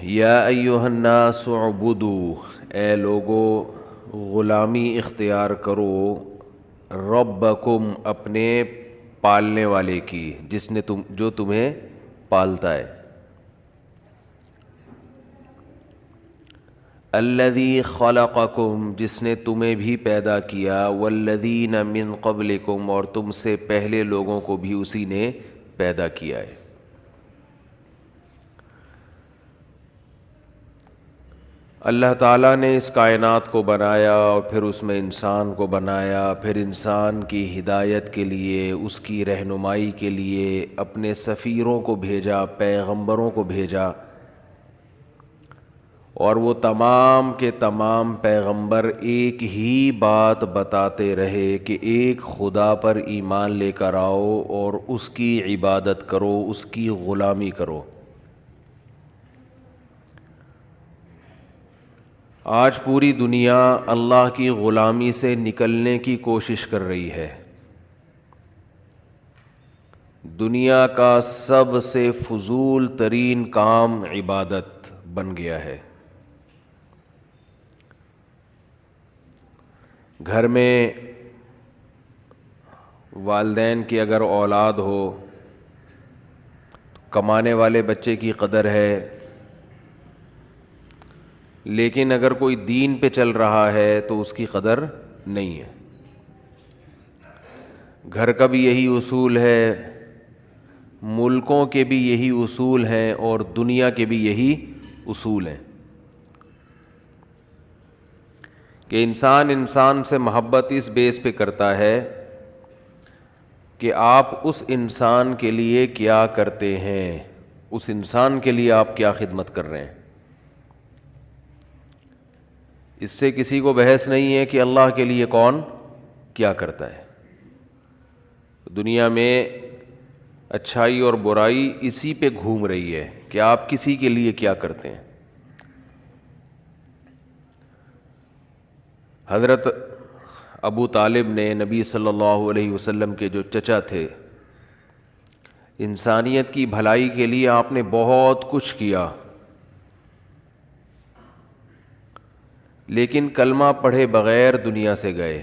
یا ایہا الناس اعبدوا، اے لوگو غلامی اختیار کرو، ربکم اپنے پالنے والے کی، جس نے جو تمہیں پالتا ہے، الذی خلقکم جس نے تمہیں بھی پیدا کیا، والذین من قبلکم اور تم سے پہلے لوگوں کو بھی اسی نے پیدا کیا ہے۔ اللہ تعالیٰ نے اس کائنات کو بنایا اور پھر اس میں انسان کو بنایا، پھر انسان کی ہدایت کے لیے، اس کی رہنمائی کے لیے اپنے سفیروں کو بھیجا، پیغمبروں کو بھیجا، اور وہ تمام کے تمام پیغمبر ایک ہی بات بتاتے رہے کہ ایک خدا پر ایمان لے کر آؤ اور اس کی عبادت کرو، اس کی غلامی کرو۔ آج پوری دنیا اللہ کی غلامی سے نکلنے کی کوشش کر رہی ہے۔ دنیا کا سب سے فضول ترین کام عبادت بن گیا ہے۔ گھر میں والدین کی اگر اولاد ہو، کمانے والے بچے کی قدر ہے، لیکن اگر کوئی دین پہ چل رہا ہے تو اس کی قدر نہیں ہے۔ گھر کا بھی یہی اصول ہے، ملکوں کے بھی یہی اصول ہیں، اور دنیا کے بھی یہی اصول ہیں کہ انسان سے محبت اس بیس پہ کرتا ہے کہ آپ اس انسان کے لیے کیا کرتے ہیں، اس انسان کے لیے آپ کیا خدمت کر رہے ہیں۔ اس سے کسی کو بحث نہیں ہے کہ اللہ کے لیے کون کیا کرتا ہے۔ دنیا میں اچھائی اور برائی اسی پہ گھوم رہی ہے کہ آپ کسی کے لیے کیا کرتے ہیں۔ حضرت ابو طالب نے نبی صلی اللہ علیہ وسلم کے جو چچا تھے، انسانیت کی بھلائی کے لیے آپ نے بہت کچھ کیا، لیکن کلمہ پڑھے بغیر دنیا سے گئے۔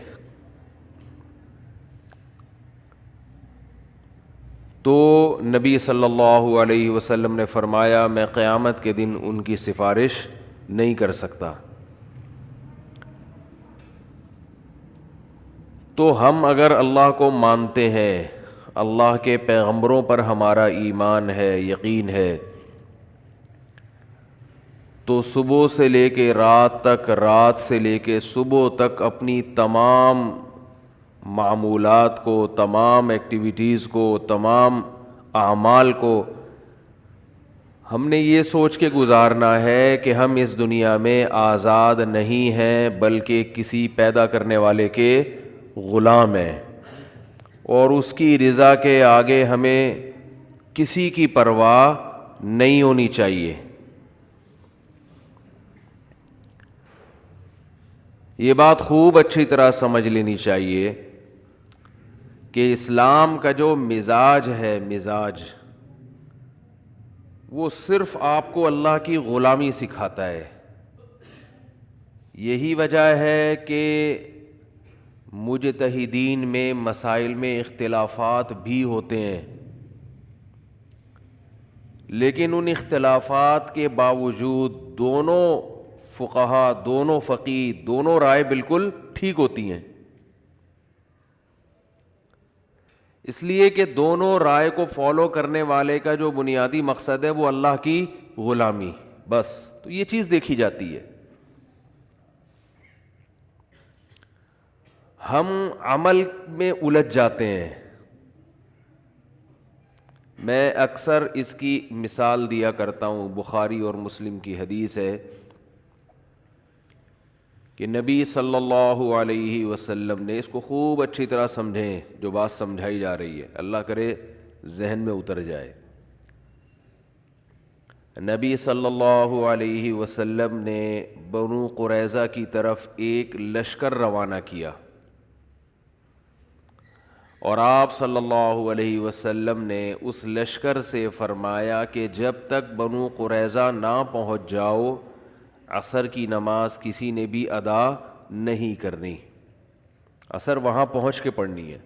تو نبی صلی اللہ علیہ وسلم نے فرمایا میں قیامت کے دن ان کی سفارش نہیں کر سکتا۔ تو ہم اگر اللہ کو مانتے ہیں، اللہ کے پیغمبروں پر ہمارا ایمان ہے، یقین ہے، تو صبح سے لے کے رات تک، رات سے لے کے صبح تک اپنی تمام معمولات کو، تمام ایکٹیویٹیز کو، تمام اعمال کو ہم نے یہ سوچ کے گزارنا ہے کہ ہم اس دنیا میں آزاد نہیں ہیں، بلکہ کسی پیدا کرنے والے کے غلام ہیں، اور اس کی رضا کے آگے ہمیں کسی کی پرواہ نہیں ہونی چاہیے۔ یہ بات خوب اچھی طرح سمجھ لینی چاہیے کہ اسلام کا جو مزاج ہے، مزاج وہ صرف آپ کو اللہ کی غلامی سکھاتا ہے۔ یہی وجہ ہے کہ مجتہدین میں مسائل میں اختلافات بھی ہوتے ہیں، لیکن ان اختلافات کے باوجود دونوں فقہا، دونوں فقیہ، دونوں رائے بالکل ٹھیک ہوتی ہیں، اس لیے کہ دونوں رائے کو فالو کرنے والے کا جو بنیادی مقصد ہے وہ اللہ کی غلامی، بس تو یہ چیز دیکھی جاتی ہے۔ ہم عمل میں الجھ جاتے ہیں۔ میں اکثر اس کی مثال دیا کرتا ہوں، بخاری اور مسلم کی حدیث ہے کہ نبی صلی اللہ علیہ وسلم نے، اس کو خوب اچھی طرح سمجھیں جو بات سمجھائی جا رہی ہے، اللہ کرے ذہن میں اتر جائے۔ نبی صلی اللہ علیہ وسلم نے بنو قریظہ کی طرف ایک لشکر روانہ کیا، اور آپ صلی اللہ علیہ وسلم نے اس لشکر سے فرمایا کہ جب تک بنو قریظہ نہ پہنچ جاؤ عصر کی نماز کسی نے بھی ادا نہیں کرنی، عصر وہاں پہنچ کے پڑھنی ہے۔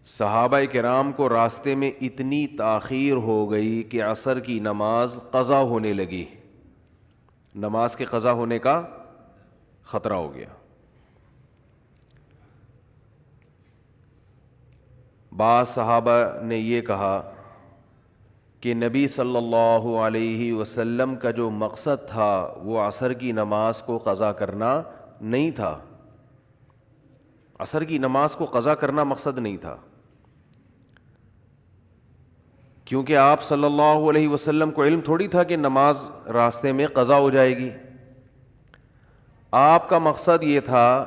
صحابہ کرام کو راستے میں اتنی تاخیر ہو گئی کہ عصر کی نماز قضا ہونے لگی، نماز کے قضا ہونے کا خطرہ ہو گیا۔ بعض صحابہ نے یہ کہا کہ نبی صلی اللہ علیہ وسلم کا جو مقصد تھا وہ عصر کی نماز کو قضا کرنا نہیں تھا، عصر کی نماز کو قضا کرنا مقصد نہیں تھا، کیونکہ آپ صلی اللہ علیہ وسلم کو علم تھوڑی تھا کہ نماز راستے میں قضا ہو جائے گی۔ آپ کا مقصد یہ تھا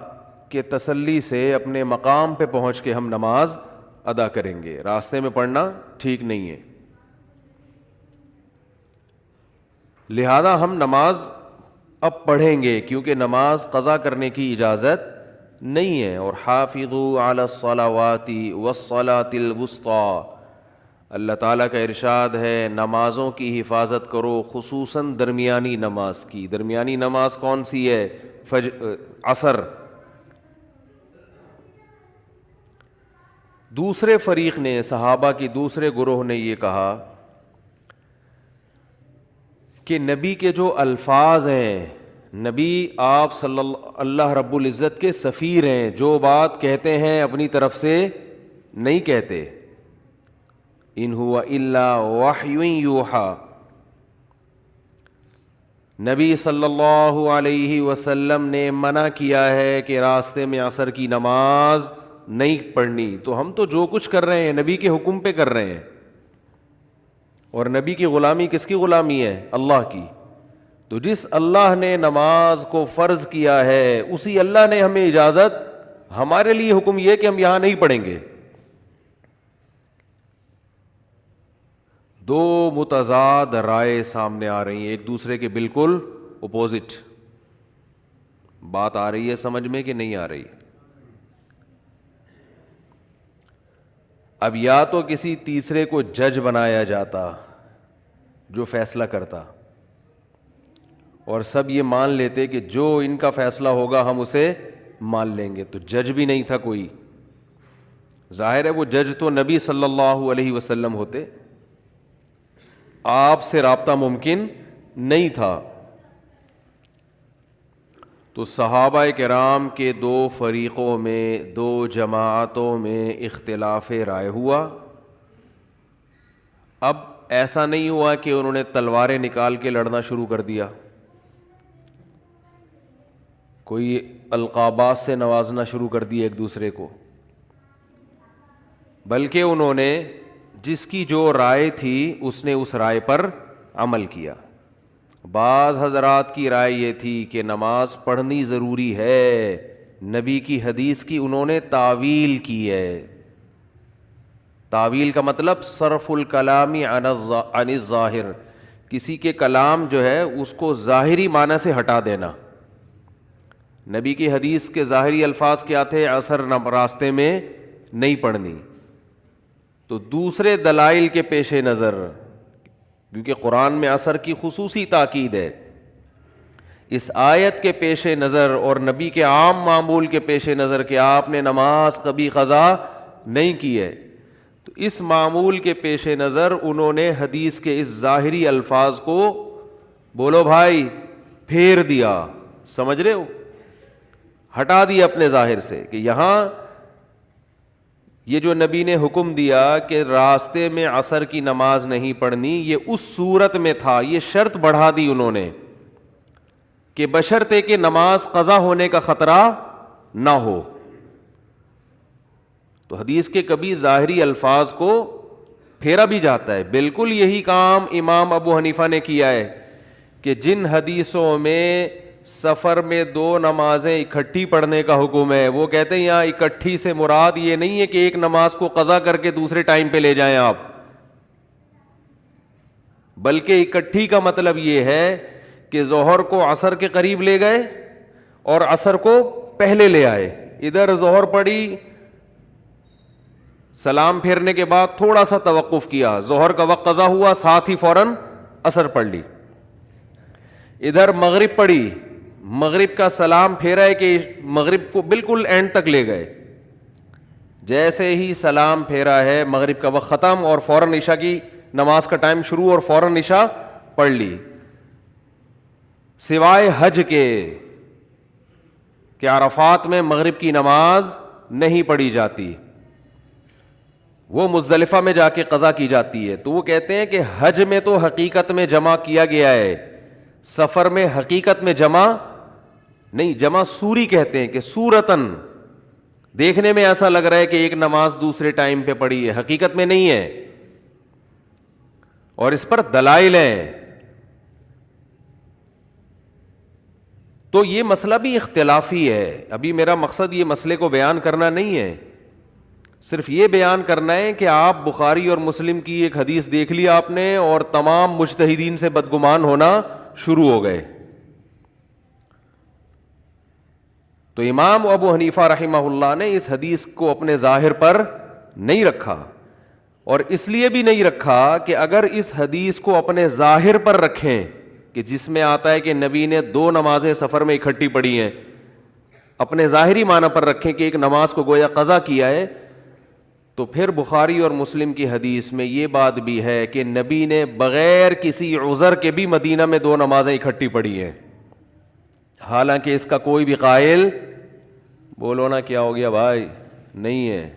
کہ تسلی سے اپنے مقام پہ پہنچ کے ہم نماز ادا کریں گے، راستے میں پڑھنا ٹھیک نہیں ہے، لہذا ہم نماز اب پڑھیں گے کیونکہ نماز قضا کرنے کی اجازت نہیں ہے۔ اور حافظوا علی الصلوات والصلاۃ الوسطی، اللہ تعالیٰ کا ارشاد ہے نمازوں کی حفاظت کرو، خصوصاً درمیانی نماز کی۔ درمیانی نماز کون سی ہے؟ عصر۔ دوسرے فریق نے، صحابہ کی دوسرے گروہ نے یہ کہا کہ نبی کے جو الفاظ ہیں، نبی آپ اللہ رب العزت کے سفیر ہیں، جو بات کہتے ہیں اپنی طرف سے نہیں کہتے، ان ہوا الا وحی یوحی، نبی صلی اللہ علیہ وسلم نے منع کیا ہے کہ راستے میں عصر کی نماز نہیں پڑھنی، تو ہم تو جو کچھ کر رہے ہیں نبی کے حکم پہ کر رہے ہیں، اور نبی کی غلامی کس کی غلامی ہے؟ اللہ کی۔ تو جس اللہ نے نماز کو فرض کیا ہے اسی اللہ نے ہمیں اجازت، ہمارے لیے حکم یہ کہ ہم یہاں نہیں پڑھیں گے۔ دو متضاد رائے سامنے آ رہی ہیں، ایک دوسرے کے بالکل اپوزٹ۔ بات آ رہی ہے سمجھ میں کہ نہیں آ رہی؟ اب یا تو کسی تیسرے کو جج بنایا جاتا جو فیصلہ کرتا، اور سب یہ مان لیتے کہ جو ان کا فیصلہ ہوگا ہم اسے مان لیں گے، تو جج بھی نہیں تھا کوئی۔ ظاہر ہے وہ جج تو نبی صلی اللہ علیہ وسلم ہوتے، آپ سے رابطہ ممکن نہیں تھا۔ تو صحابہ کرام کے دو فریقوں میں، دو جماعتوں میں اختلاف رائے ہوا۔ اب ایسا نہیں ہوا کہ انہوں نے تلواریں نکال کے لڑنا شروع کر دیا، کوئی القابات سے نوازنا شروع کر دیا ایک دوسرے کو، بلکہ انہوں نے جس کی جو رائے تھی اس نے اس رائے پر عمل کیا۔ بعض حضرات کی رائے یہ تھی کہ نماز پڑھنی ضروری ہے، نبی کی حدیث کی انہوں نے تعویل کی ہے۔ تعویل کا مطلب صرف الکلام عن الظاہر، کسی کے کلام جو ہے اس کو ظاہری معنی سے ہٹا دینا۔ نبی کی حدیث کے ظاہری الفاظ کیا تھے؟ عصر راستے میں نہیں پڑھنی۔ تو دوسرے دلائل کے پیش نظر، کیونکہ قرآن میں عصر کی خصوصی تاکید ہے، اس آیت کے پیش نظر اور نبی کے عام معمول کے پیش نظر کہ آپ نے نماز کبھی قضا نہیں کی ہے، تو اس معمول کے پیش نظر انہوں نے حدیث کے اس ظاہری الفاظ کو، بولو بھائی، پھیر دیا، سمجھ رہے ہو، ہٹا دیا اپنے ظاہر سے، کہ یہاں یہ جو نبی نے حکم دیا کہ راستے میں عصر کی نماز نہیں پڑھنی، یہ اس صورت میں تھا، یہ شرط بڑھا دی انہوں نے کہ بشرطے کہ نماز قضا ہونے کا خطرہ نہ ہو۔ تو حدیث کے کبھی ظاہری الفاظ کو پھیرا بھی جاتا ہے۔ بالکل یہی کام امام ابو حنیفہ نے کیا ہے کہ جن حدیثوں میں سفر میں دو نمازیں اکٹھی پڑھنے کا حکم ہے، وہ کہتے ہیں یہاں اکٹھی سے مراد یہ نہیں ہے کہ ایک نماز کو قضا کر کے دوسرے ٹائم پہ لے جائیں آپ، بلکہ اکٹھی کا مطلب یہ ہے کہ ظہر کو عصر کے قریب لے گئے اور عصر کو پہلے لے آئے. ادھر ظہر پڑی, سلام پھیرنے کے بعد تھوڑا سا توقف کیا, ظہر کا وقت قضا ہوا, ساتھ ہی فوراً عصر پڑھ لی. ادھر مغرب پڑھی, مغرب کا سلام پھیرا ہے کہ مغرب کو بالکل اینڈ تک لے گئے. جیسے ہی سلام پھیرا ہے مغرب کا وقت ختم اور فوراً عشاء کی نماز کا ٹائم شروع اور فوراً عشاء پڑھ لی. سوائے حج کے کہ عرفات میں مغرب کی نماز نہیں پڑھی جاتی, وہ مزدلفہ میں جا کے قضا کی جاتی ہے. تو وہ کہتے ہیں کہ حج میں تو حقیقت میں جمع کیا گیا ہے, سفر میں حقیقت میں جمع نہیں. جمع سوری کہتے ہیں کہ سورتن دیکھنے میں ایسا لگ رہا ہے کہ ایک نماز دوسرے ٹائم پہ پڑھی ہے, حقیقت میں نہیں ہے. اور اس پر دلائل ہیں. تو یہ مسئلہ بھی اختلافی ہے. ابھی میرا مقصد یہ مسئلے کو بیان کرنا نہیں ہے, صرف یہ بیان کرنا ہے کہ آپ بخاری اور مسلم کی ایک حدیث دیکھ لی آپ نے اور تمام مجتہدین سے بدگمان ہونا شروع ہو گئے. تو امام ابو حنیفہ رحمہ اللہ نے اس حدیث کو اپنے ظاہر پر نہیں رکھا, اور اس لیے بھی نہیں رکھا کہ اگر اس حدیث کو اپنے ظاہر پر رکھیں کہ جس میں آتا ہے کہ نبی نے 2 نمازیں سفر میں اکٹھی پڑھی ہیں, اپنے ظاہری معنی پر رکھیں کہ ایک نماز کو گویا قضا کیا ہے, تو پھر بخاری اور مسلم کی حدیث میں یہ بات بھی ہے کہ نبی نے بغیر کسی عذر کے بھی مدینہ میں 2 نمازیں اکٹھی پڑھی ہیں. حالانکہ اس کا کوئی بھی قائل, بولو نا کیا ہو گیا بھائی, نہیں ہے.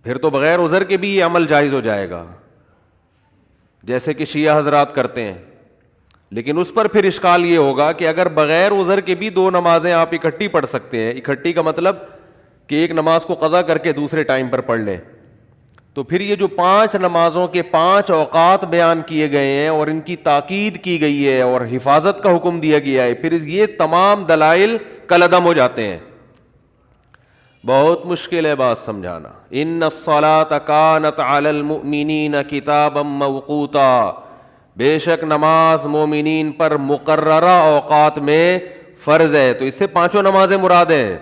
پھر تو بغیر عذر کے بھی یہ عمل جائز ہو جائے گا جیسے کہ شیعہ حضرات کرتے ہیں. لیکن اس پر پھر اشکال یہ ہوگا کہ اگر بغیر عذر کے بھی 2 نمازیں آپ اکٹھی پڑھ سکتے ہیں, اکٹھی کا مطلب کہ ایک نماز کو قضا کر کے دوسرے ٹائم پر پڑھ لیں, تو پھر یہ جو 5 نمازوں کے 5 اوقات بیان کیے گئے ہیں اور ان کی تاکید کی گئی ہے اور حفاظت کا حکم دیا گیا ہے, پھر یہ تمام دلائل کالعدم ہو جاتے ہیں. بہت مشکل ہے بات سمجھانا. ان الصلاۃ کانت علی المؤمنین کتابا موقوتا, بے شک نماز مومنین پر مقررہ اوقات میں فرض ہے. تو اس سے 5 نمازیں مراد ہیں.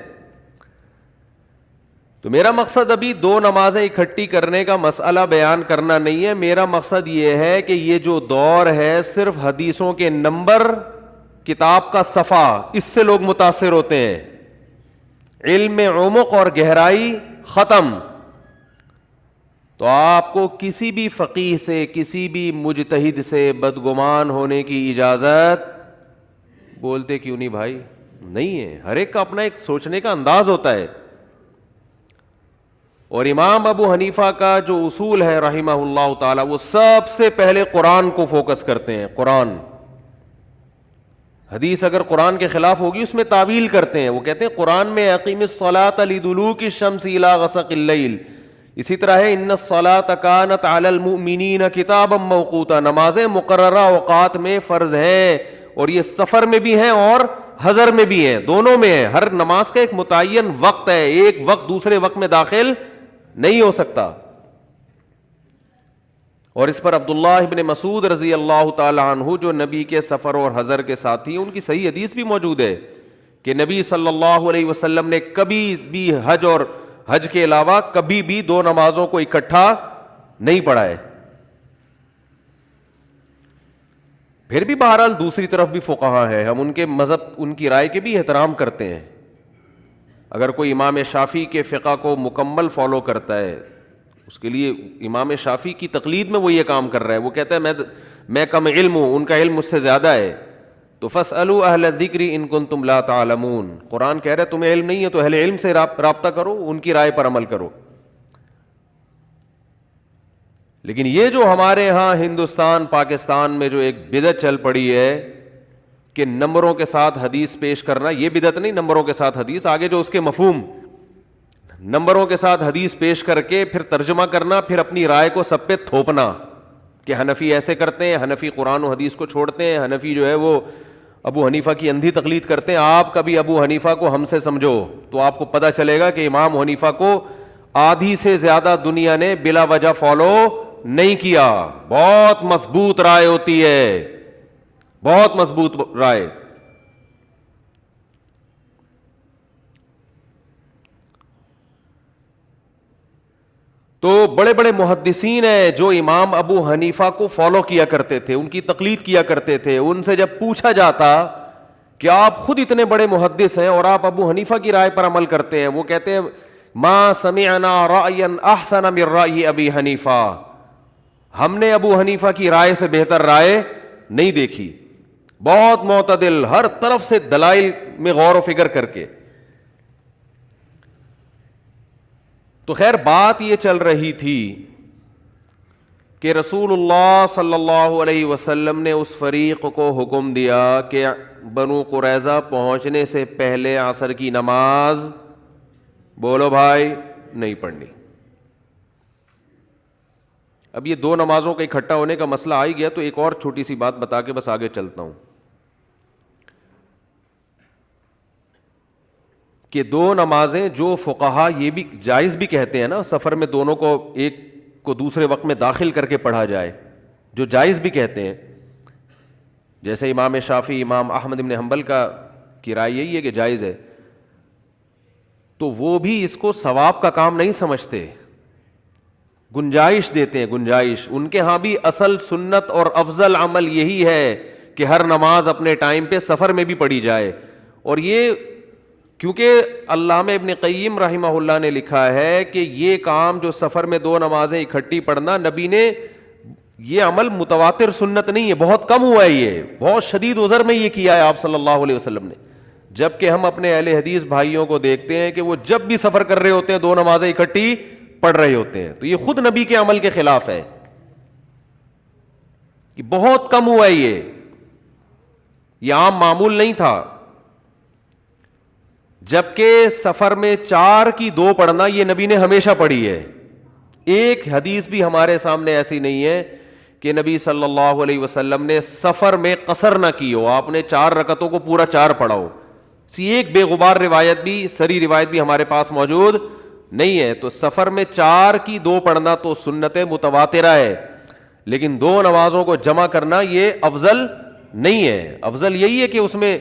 تو میرا مقصد ابھی 2 نمازیں اکٹھی کرنے کا مسئلہ بیان کرنا نہیں ہے. میرا مقصد یہ ہے کہ یہ جو دور ہے صرف حدیثوں کے نمبر, کتاب کا صفحہ, اس سے لوگ متاثر ہوتے ہیں. علم میں عمق اور گہرائی ختم. تو آپ کو کسی بھی فقیہ سے, کسی بھی مجتہد سے بدگمان ہونے کی اجازت, بولتے کیوں نہیں بھائی, نہیں ہے. ہر ایک کا اپنا ایک سوچنے کا انداز ہوتا ہے. اور امام ابو حنیفہ کا جو اصول ہے رحمہ اللہ تعالی, وہ سب سے پہلے قرآن کو فوکس کرتے ہیں. قرآن, حدیث اگر قرآن کے خلاف ہوگی اس میں تعویل کرتے ہیں. وہ کہتے ہیں قرآن میں اقیم الصلاۃ لدلوک الشمس الی غسق اللیل, اسی طرح ہے ان الصلاۃ کانت علی المؤمنین کتابا موقوتا, نمازیں مقررہ اوقات میں فرض ہیں, اور یہ سفر میں بھی ہیں اور حضر میں بھی ہیں, دونوں میں ہیں. ہر نماز کا ایک متعین وقت ہے, ایک وقت دوسرے وقت میں داخل نہیں ہو سکتا. اور اس پر عبداللہ ابن مسعود رضی اللہ تعالی عنہ جو نبی کے سفر اور حضر کے ساتھی, ان کی صحیح حدیث بھی موجود ہے کہ نبی صلی اللہ علیہ وسلم نے کبھی بھی حج اور حج کے علاوہ کبھی بھی 2 نمازوں کو اکٹھا نہیں پڑھا ہے. پھر بھی بہرحال دوسری طرف بھی فقہا ہے, ہم ان کے مذہب, ان کی رائے کے بھی احترام کرتے ہیں. اگر کوئی امام شافعی کے فقہ کو مکمل فالو کرتا ہے, اس کے لیے امام شافعی کی تقلید میں وہ یہ کام کر رہا ہے, وہ کہتا ہے میں کم علم ہوں, ان کا علم مجھ سے زیادہ ہے, تو فاسألوا اہل الذکر ان کنتم لا تعلمون. قرآن کہہ رہا ہے تمہیں علم نہیں ہے تو اہل علم سے رابطہ کرو, ان کی رائے پر عمل کرو. لیکن یہ جو ہمارے ہاں ہندوستان پاکستان میں جو ایک بدعت چل پڑی ہے کہ نمبروں کے ساتھ حدیث پیش کرنا, یہ بدعت نہیں, نمبروں کے ساتھ حدیث, آگے جو اس کے مفہوم, نمبروں کے ساتھ حدیث پیش کر کے پھر ترجمہ کرنا, پھر اپنی رائے کو سب پہ تھوپنا کہ حنفی ایسے کرتے ہیں, حنفی قرآن و حدیث کو چھوڑتے ہیں, حنفی جو ہے وہ ابو حنیفہ کی اندھی تقلید کرتے ہیں. آپ کبھی ابو حنیفہ کو ہم سے سمجھو تو آپ کو پتہ چلے گا کہ امام حنیفہ کو آدھی سے زیادہ دنیا نے بلا وجہ فالو نہیں کیا. بہت مضبوط رائے ہوتی ہے, بہت مضبوط رائے. تو بڑے بڑے محدثین ہیں جو امام ابو حنیفہ کو فالو کیا کرتے تھے, ان کی تقلید کیا کرتے تھے. ان سے جب پوچھا جاتا کہ آپ خود اتنے بڑے محدث ہیں اور آپ ابو حنیفہ کی رائے پر عمل کرتے ہیں, وہ کہتے ہیں ما سمعنا رأیا احسن من رأی ابی حنیفہ, ہم نے ابو حنیفہ کی رائے سے بہتر رائے نہیں دیکھی. بہت معتدل, ہر طرف سے دلائل میں غور و فکر کر کے. تو خیر بات یہ چل رہی تھی کہ رسول اللہ صلی اللہ علیہ وسلم نے اس فریق کو حکم دیا کہ بنو قریظہ پہنچنے سے پہلے عصر کی نماز, بولو بھائی, نہیں پڑھنی. اب یہ دو نمازوں کا اکٹھا ہونے کا مسئلہ آ ہی گیا تو ایک اور چھوٹی سی بات بتا کے بس آگے چلتا ہوں کہ دو نمازیں جو فقہا یہ بھی جائز بھی کہتے ہیں نا, سفر میں دونوں کو ایک کو دوسرے وقت میں داخل کر کے پڑھا جائے, جو جائز بھی کہتے ہیں, جیسے امام شافعی, امام احمد بن حنبل کی رائے یہی ہے کہ جائز ہے, تو وہ بھی اس کو ثواب کا کام نہیں سمجھتے, گنجائش دیتے ہیں, گنجائش. ان کے ہاں بھی اصل سنت اور افضل عمل یہی ہے کہ ہر نماز اپنے ٹائم پہ سفر میں بھی پڑھی جائے. اور یہ کیونکہ علامہ ابن قیم رحمہ اللہ نے لکھا ہے کہ یہ کام جو سفر میں دو نمازیں اکٹھی پڑھنا, نبی نے یہ عمل متواتر سنت نہیں ہے, بہت کم ہوا ہے, یہ بہت شدید عذر میں یہ کیا ہے آپ صلی اللہ علیہ وسلم نے. جبکہ ہم اپنے اہل حدیث بھائیوں کو دیکھتے ہیں کہ وہ جب بھی سفر کر رہے ہوتے ہیں دو نمازیں اکٹھی پڑھ رہے ہوتے ہیں. تو یہ خود نبی کے عمل کے خلاف ہے, یہ بہت کم ہوا ہے, یہ عام معمول نہیں تھا. جبکہ سفر میں 4 کی 2 پڑھنا یہ نبی نے ہمیشہ پڑھی ہے. ایک حدیث بھی ہمارے سامنے ایسی نہیں ہے کہ نبی صلی اللہ علیہ وسلم نے سفر میں قصر نہ کی ہو, آپ نے 4 رکعتوں کو پورا 4 پڑھا ہو. ایک بے غبار روایت بھی, سری روایت بھی ہمارے پاس موجود نہیں ہے. تو سفر میں 4 کی 2 پڑھنا تو سنت متواترہ ہے, لیکن 2 نمازوں کو جمع کرنا یہ افضل نہیں ہے. افضل یہی ہے کہ اس میں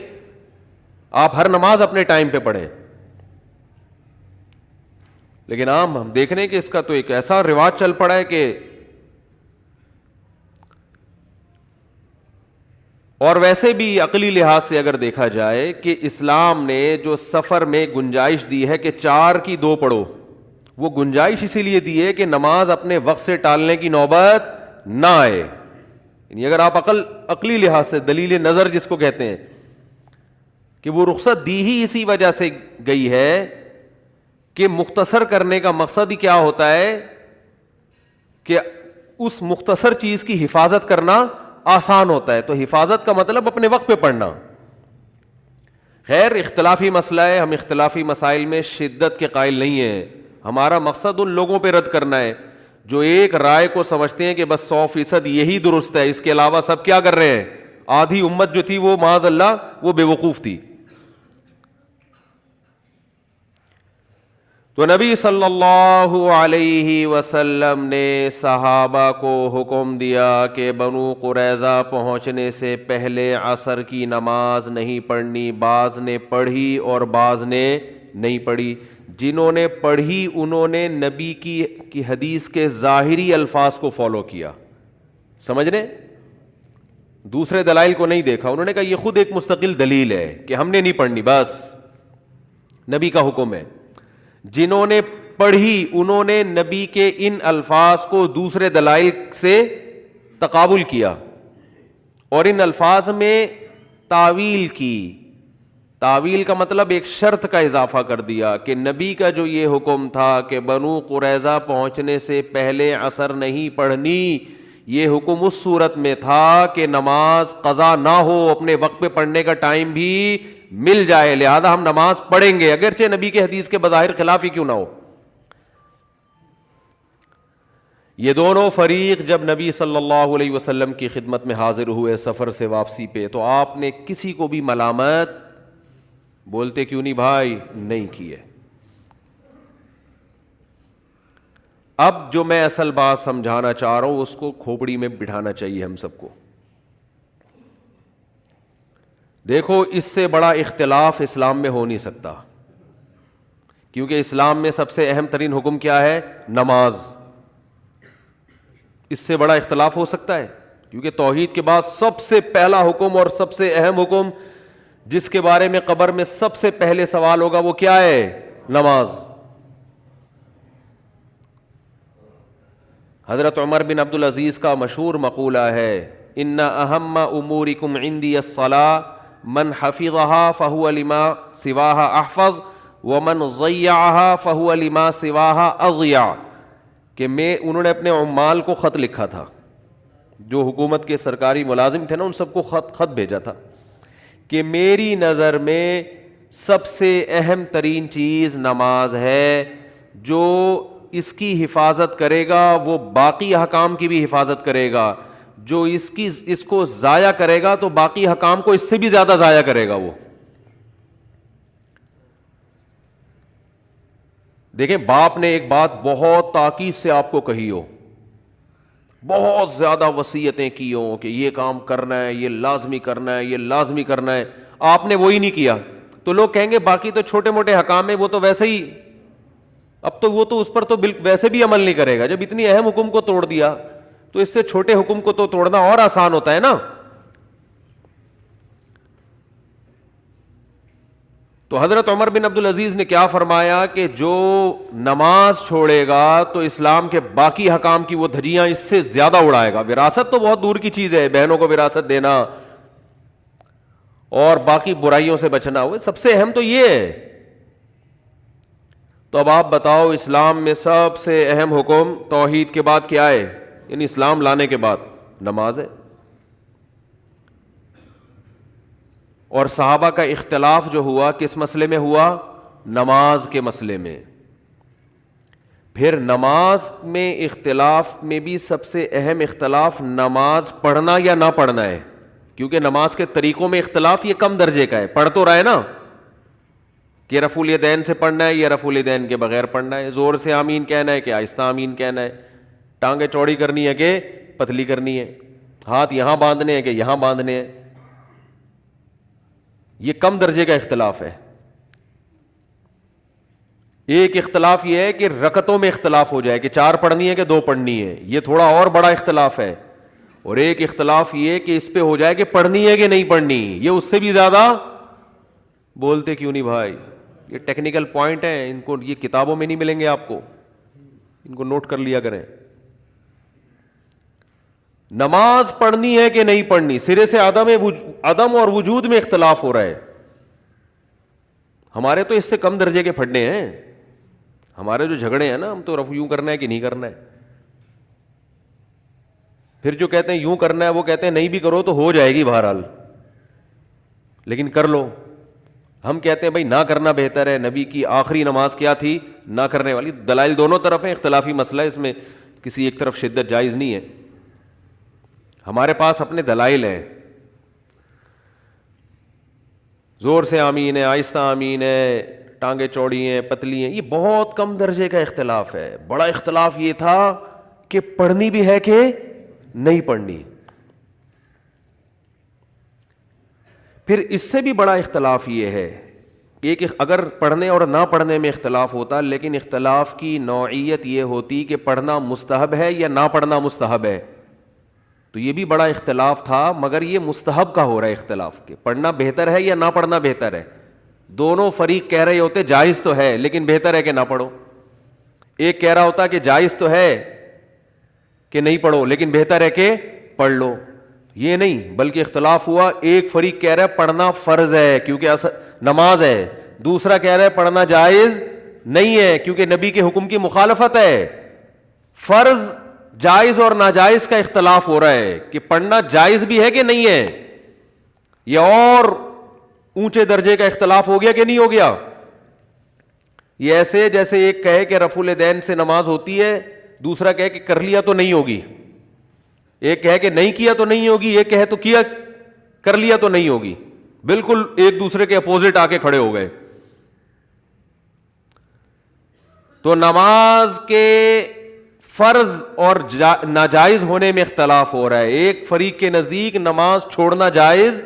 آپ ہر نماز اپنے ٹائم پہ پڑھیں. لیکن ہم دیکھ رہے ہیں کہ اس کا تو ایک ایسا رواج چل پڑا ہے کہ, اور ویسے بھی عقلی لحاظ سے اگر دیکھا جائے کہ اسلام نے جو سفر میں گنجائش دی ہے کہ 4 کی 2 پڑھو, وہ گنجائش اسی لیے دی ہے کہ نماز اپنے وقت سے ٹالنے کی نوبت نہ آئے. یعنی اگر آپ عقلی لحاظ سے, دلیل نظر جس کو کہتے ہیں, کہ وہ رخصت دی ہی اسی وجہ سے گئی ہے کہ مختصر کرنے کا مقصد ہی کیا ہوتا ہے کہ اس مختصر چیز کی حفاظت کرنا آسان ہوتا ہے. تو حفاظت کا مطلب اپنے وقت پہ پڑھنا. خیر اختلافی مسئلہ ہے, ہم اختلافی مسائل میں شدت کے قائل نہیں ہیں. ہمارا مقصد ان لوگوں پہ رد کرنا ہے جو ایک رائے کو سمجھتے ہیں کہ بس 100% یہی درست ہے, اس کے علاوہ سب کیا کر رہے ہیں. آدھی امت جو تھی وہ معاذ اللہ وہ بے وقوف تھی. تو نبی صلی اللہ علیہ وسلم نے صحابہ کو حکم دیا کہ بنو قریظہ پہنچنے سے پہلے عصر کی نماز نہیں پڑھنی. بعض نے پڑھی اور بعض نے نہیں پڑھی. جنہوں نے پڑھی انہوں نے نبی کی حدیث کے ظاہری الفاظ کو فالو کیا, سمجھ رہے, دوسرے دلائل کو نہیں دیکھا. انہوں نے کہا یہ خود ایک مستقل دلیل ہے کہ ہم نے نہیں پڑھنی, بس نبی کا حکم ہے. جنہوں نے پڑھی انہوں نے نبی کے ان الفاظ کو دوسرے دلائل سے تقابل کیا اور ان الفاظ میں تعویل کی. تعویل کا مطلب ایک شرط کا اضافہ کر دیا کہ نبی کا جو یہ حکم تھا کہ بنو قریظہ پہنچنے سے پہلے عصر نہیں پڑھنی, یہ حکم اس صورت میں تھا کہ نماز قضا نہ ہو, اپنے وقت پہ پڑھنے کا ٹائم بھی مل جائے, لہذا ہم نماز پڑھیں گے اگرچہ نبی کے حدیث کے بظاہر خلاف ہی کیوں نہ ہو. یہ دونوں فریق جب نبی صلی اللہ علیہ وسلم کی خدمت میں حاضر ہوئے سفر سے واپسی پہ, تو آپ نے کسی کو بھی ملامت بولتے کیوں نہیں بھائی نہیں کیے. اب جو میں اصل بات سمجھانا چاہ رہا ہوں اس کو کھوپڑی میں بٹھانا چاہیے ہم سب کو. دیکھو اس سے بڑا اختلاف اسلام میں ہو نہیں سکتا، کیونکہ اسلام میں سب سے اہم ترین حکم کیا ہے؟ نماز۔ اس سے بڑا اختلاف ہو سکتا ہے؟ کیونکہ توحید کے بعد سب سے پہلا حکم اور سب سے اہم حکم جس کے بارے میں قبر میں سب سے پہلے سوال ہوگا وہ کیا ہے؟ نماز۔ حضرت عمر بن عبد العزیز کا مشہور مقولہ ہے، ان اہم امورکم عندی الصلاۃ من حفظها فهو لما سواها احفظ ومن ضیعها فهو لما سواها اضیع، کہ انہوں نے اپنے عمال کو خط لکھا تھا، جو حکومت کے سرکاری ملازم تھے نا، ان سب کو خط بھیجا تھا کہ میری نظر میں سب سے اہم ترین چیز نماز ہے، جو اس کی حفاظت کرے گا وہ باقی احکام کی بھی حفاظت کرے گا، جو اس کو ضائع کرے گا تو باقی حکام کو اس سے بھی زیادہ ضائع کرے گا وہ۔ دیکھیں باپ نے ایک بات بہت تاکید سے آپ کو کہی ہو، بہت زیادہ وصیتیں کی ہوں کہ یہ کام کرنا ہے، یہ لازمی کرنا ہے، یہ لازمی کرنا ہے، آپ نے وہی نہیں کیا، تو لوگ کہیں گے باقی تو چھوٹے موٹے حکام ہیں وہ تو ویسے ہی، اب تو وہ تو اس پر تو ویسے بھی عمل نہیں کرے گا، جب اتنی اہم حکم کو توڑ دیا تو اس سے چھوٹے حکم کو تو توڑنا اور آسان ہوتا ہے نا۔ تو حضرت عمر بن عبد العزیز نے کیا فرمایا کہ جو نماز چھوڑے گا تو اسلام کے باقی حکام کی وہ دھجیاں اس سے زیادہ اڑائے گا۔ وراثت تو بہت دور کی چیز ہے، بہنوں کو وراثت دینا اور باقی برائیوں سے بچنا، وہ سب سے اہم تو یہ ہے۔ تو اب آپ بتاؤ اسلام میں سب سے اہم حکم توحید کے بعد کیا ہے؟ یعنی اسلام لانے کے بعد نماز ہے۔ اور صحابہ کا اختلاف جو ہوا کس مسئلے میں ہوا؟ نماز کے مسئلے میں۔ پھر نماز میں اختلاف میں بھی سب سے اہم اختلاف نماز پڑھنا یا نہ پڑھنا ہے، کیونکہ نماز کے طریقوں میں اختلاف یہ کم درجے کا ہے، پڑھ تو رہا ہے نا کہ رفع الیدین سے پڑھنا ہے یا رفع الیدین کے بغیر پڑھنا ہے، زور سے آمین کہنا ہے کہ آہستہ آمین کہنا ہے، ٹانگیں چوڑی کرنی ہے کہ پتلی کرنی ہے، ہاتھ یہاں باندھنے ہیں کہ یہاں باندھنے ہیں، یہ کم درجے کا اختلاف ہے۔ ایک اختلاف یہ ہے کہ رکعتوں میں اختلاف ہو جائے کہ 4 پڑھنی ہے کہ 2 پڑھنی ہے، یہ تھوڑا اور بڑا اختلاف ہے۔ اور ایک اختلاف یہ کہ اس پہ ہو جائے کہ پڑھنی ہے کہ نہیں پڑھنی، یہ اس سے بھی زیادہ۔ بولتے کیوں نہیں بھائی؟ یہ ٹیکنیکل پوائنٹ ہیں، ان کو یہ کتابوں میں نہیں ملیں گے آپ کو، ان کو نوٹ کر لیا کریں۔ نماز پڑھنی ہے کہ نہیں پڑھنی، سرے سے عدم اور وجود میں اختلاف ہو رہا ہے۔ ہمارے تو اس سے کم درجے کے پھڈے ہیں، ہمارے جو جھگڑے ہیں نا، ہم تو رفع یوں کرنا ہے کہ نہیں کرنا ہے، پھر جو کہتے ہیں یوں کرنا ہے وہ کہتے ہیں نہیں بھی کرو تو ہو جائے گی بہرحال، لیکن کر لو۔ ہم کہتے ہیں بھائی نہ کرنا بہتر ہے، نبی کی آخری نماز کیا تھی؟ نہ کرنے والی۔ دلائل دونوں طرف ہیں، اختلافی مسئلہ ہے، اس میں کسی ایک طرف شدت جائز نہیں ہے، ہمارے پاس اپنے دلائل ہیں۔ زور سے آمین ہے، آہستہ آمین ہے، ٹانگیں چوڑی ہیں پتلی ہیں، یہ بہت کم درجے کا اختلاف ہے۔ بڑا اختلاف یہ تھا کہ پڑھنی بھی ہے کہ نہیں پڑھنی۔ پھر اس سے بھی بڑا اختلاف یہ ہے، ایک اگر پڑھنے اور نہ پڑھنے میں اختلاف ہوتا، لیکن اختلاف کی نوعیت یہ ہوتی کہ پڑھنا مستحب ہے یا نہ پڑھنا مستحب ہے، تو یہ بھی بڑا اختلاف تھا، مگر یہ مستحب کا ہو رہا ہے اختلاف کہ پڑھنا بہتر ہے یا نہ پڑھنا بہتر ہے۔ دونوں فریق کہہ رہے ہوتے جائز تو ہے لیکن بہتر ہے کہ نہ پڑھو، ایک کہہ رہا ہوتا کہ جائز تو ہے کہ نہیں پڑھو لیکن بہتر ہے کہ پڑھ لو۔ یہ نہیں، بلکہ اختلاف ہوا، ایک فریق کہہ رہا ہے پڑھنا فرض ہے کیونکہ نماز ہے، دوسرا کہہ رہا ہے پڑھنا جائز نہیں ہے کیونکہ نبی کے حکم کی مخالفت ہے۔ فرض، جائز اور ناجائز کا اختلاف ہو رہا ہے کہ پڑھنا جائز بھی ہے کہ نہیں ہے، یہ اور اونچے درجے کا اختلاف ہو گیا کہ نہیں ہو گیا۔ یہ ایسے جیسے ایک کہے کہ رفع الیدین سے نماز ہوتی ہے، دوسرا کہے کہ کر لیا تو نہیں ہوگی، ایک کہے کہ نہیں کیا تو نہیں ہوگی، ایک کہے تو کیا کر لیا تو نہیں ہوگی، بالکل ایک دوسرے کے اپوزٹ آ کے کھڑے ہو گئے۔ تو نماز کے فرض اور ناجائز ہونے میں اختلاف ہو رہا ہے۔ ایک فریق کے نزدیک نماز چھوڑنا جائز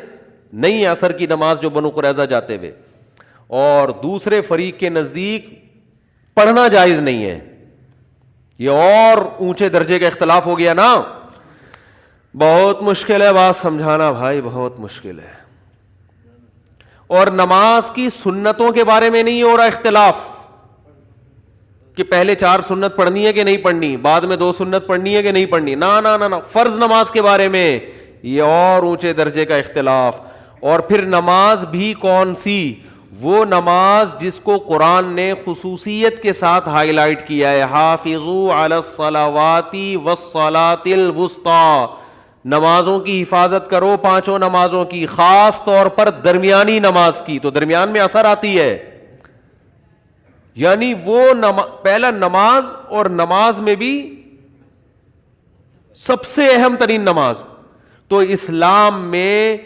نہیں ہے عصر کی نماز جو بنو قریظہ جاتے ہوئے، اور دوسرے فریق کے نزدیک پڑھنا جائز نہیں ہے. یہ اور اونچے درجے کا اختلاف ہو گیا نا. بہت مشکل ہے بات سمجھانا بھائی، بہت مشکل ہے. اور نماز کی سنتوں کے بارے میں نہیں ہو رہا اختلاف کہ پہلے 4 سنت پڑھنی ہے کہ نہیں پڑھنی، بعد میں 2 سنت پڑھنی ہے کہ نہیں پڑھنی، نہ فرض نماز کے بارے میں یہ اور اونچے درجے کا اختلاف. اور پھر نماز بھی کون سی؟ وہ نماز جس کو قرآن نے خصوصیت کے ساتھ ہائی لائٹ کیا ہے، حافظوا علی الصلوات والصلاۃ الوسطی، نمازوں کی حفاظت کرو، 5 نمازوں کی، خاص طور پر درمیانی نماز کی. تو درمیان میں اثر آتی ہے، یعنی وہ پہلا نماز، اور نماز میں بھی سب سے اہم ترین نماز. تو اسلام میں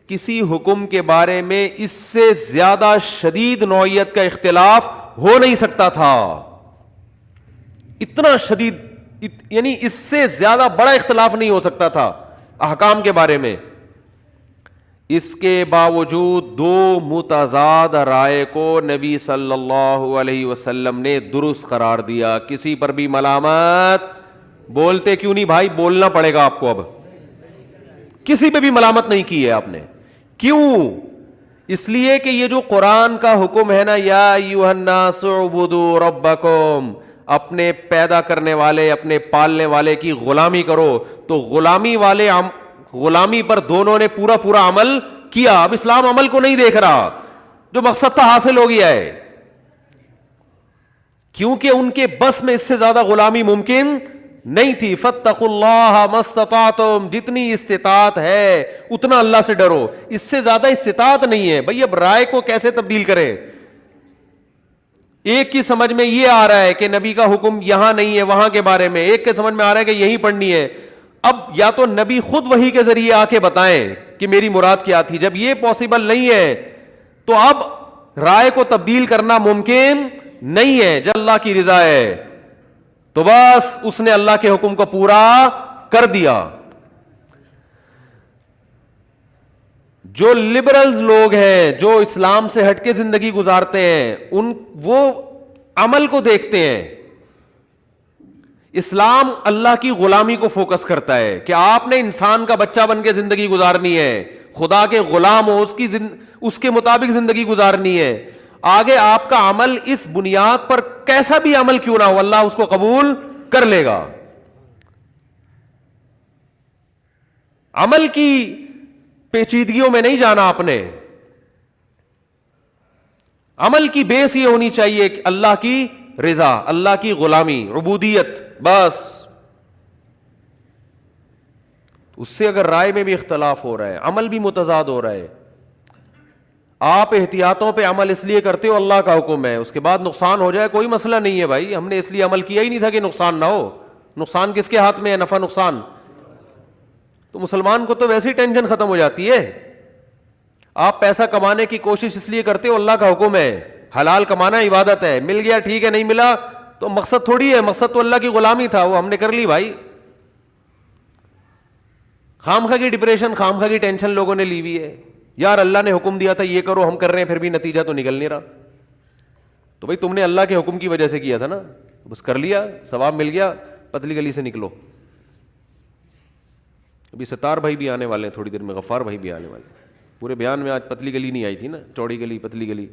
کسی حکم کے بارے میں اس سے زیادہ شدید نوعیت کا اختلاف ہو نہیں سکتا تھا. اتنا شدید، یعنی اس سے زیادہ بڑا اختلاف نہیں ہو سکتا تھا احکام کے بارے میں. اس کے باوجود 2 متضاد رائے کو نبی صلی اللہ علیہ وسلم نے درست قرار دیا. کسی پر بھی ملامت، بولتے کیوں نہیں بھائی؟ بولنا پڑے گا آپ کو. اب کسی پہ بھی ملامت نہیں کی ہے آپ نے. کیوں؟ اس لیے کہ یہ جو قرآن کا حکم ہے نا، یا ایھا الناس اعبدوا ربکم، اپنے پیدا کرنے والے، اپنے پالنے والے کی غلامی کرو. تو غلامی پر دونوں نے پورا عمل کیا. اب اسلام عمل کو نہیں دیکھ رہا، جو مقصد تھا حاصل ہو گیا ہے، کیونکہ ان کے بس میں اس سے زیادہ غلامی ممکن نہیں تھی. فاتقوا اللہ ما استطعتم، جتنی استطاعت ہے اتنا اللہ سے ڈرو. اس سے زیادہ استطاعت نہیں ہے بھائی. اب رائے کو کیسے تبدیل کریں؟ ایک کی سمجھ میں یہ آ رہا ہے کہ نبی کا حکم یہاں نہیں ہے وہاں کے بارے میں، ایک کے سمجھ میں آ رہا ہے کہ یہی پڑھنی ہے. اب یا تو نبی خود وحی کے ذریعے آ کے بتائیں کہ میری مراد کیا تھی. جب یہ پاسبل نہیں ہے تو اب رائے کو تبدیل کرنا ممکن نہیں ہے. جب اللہ کی رضا ہے تو بس اس نے اللہ کے حکم کو پورا کر دیا. جو لبرلز لوگ ہیں، جو اسلام سے ہٹ کے زندگی گزارتے ہیں، وہ عمل کو دیکھتے ہیں. اسلام اللہ کی غلامی کو فوکس کرتا ہے کہ آپ نے انسان کا بچہ بن کے زندگی گزارنی ہے، خدا کے غلام ہو، اس کے مطابق زندگی گزارنی ہے. آگے آپ کا عمل اس بنیاد پر کیسا بھی عمل کیوں نہ ہو، اللہ اس کو قبول کر لے گا. عمل کی پیچیدگیوں میں نہیں جانا آپ نے. عمل کی بیس یہ ہونی چاہیے کہ اللہ کی رضا، اللہ کی غلامی، عبودیت، بس. اس سے اگر رائے میں بھی اختلاف ہو رہا ہے، عمل بھی متضاد ہو رہا ہے، آپ احتیاطوں پہ عمل اس لیے کرتے ہو اللہ کا حکم ہے، اس کے بعد نقصان ہو جائے کوئی مسئلہ نہیں ہے بھائی. ہم نے اس لیے عمل کیا ہی نہیں تھا کہ نقصان نہ ہو. نقصان کس کے ہاتھ میں ہے؟ نفع نقصان. تو مسلمان کو تو ویسے ہی ٹینشن ختم ہو جاتی ہے. آپ پیسہ کمانے کی کوشش اس لیے کرتے ہو، اللہ کا حکم ہے، حلال کمانا عبادت ہے. مل گیا ٹھیک ہے، نہیں ملا تو مقصد تھوڑی ہے، مقصد تو اللہ کی غلامی تھا، وہ ہم نے کر لی بھائی. خامخواہ کی ڈپریشن، خامخواہ کی ٹینشن لوگوں نے لی ہوئی ہے. یار اللہ نے حکم دیا تھا یہ کرو، ہم کر رہے ہیں، پھر بھی نتیجہ تو نکل نہیں رہا. تو بھائی تم نے اللہ کے حکم کی وجہ سے کیا تھا نا، بس کر لیا، ثواب مل گیا، پتلی گلی سے نکلو. ابھی ستار بھائی بھی آنے والے ہیں تھوڑی دیر میں، غفار بھائی بھی آنے والے ہیں. پورے بیان میں آج پتلی گلی نہیں آئی تھی نا، چوڑی گلی پتلی گلی.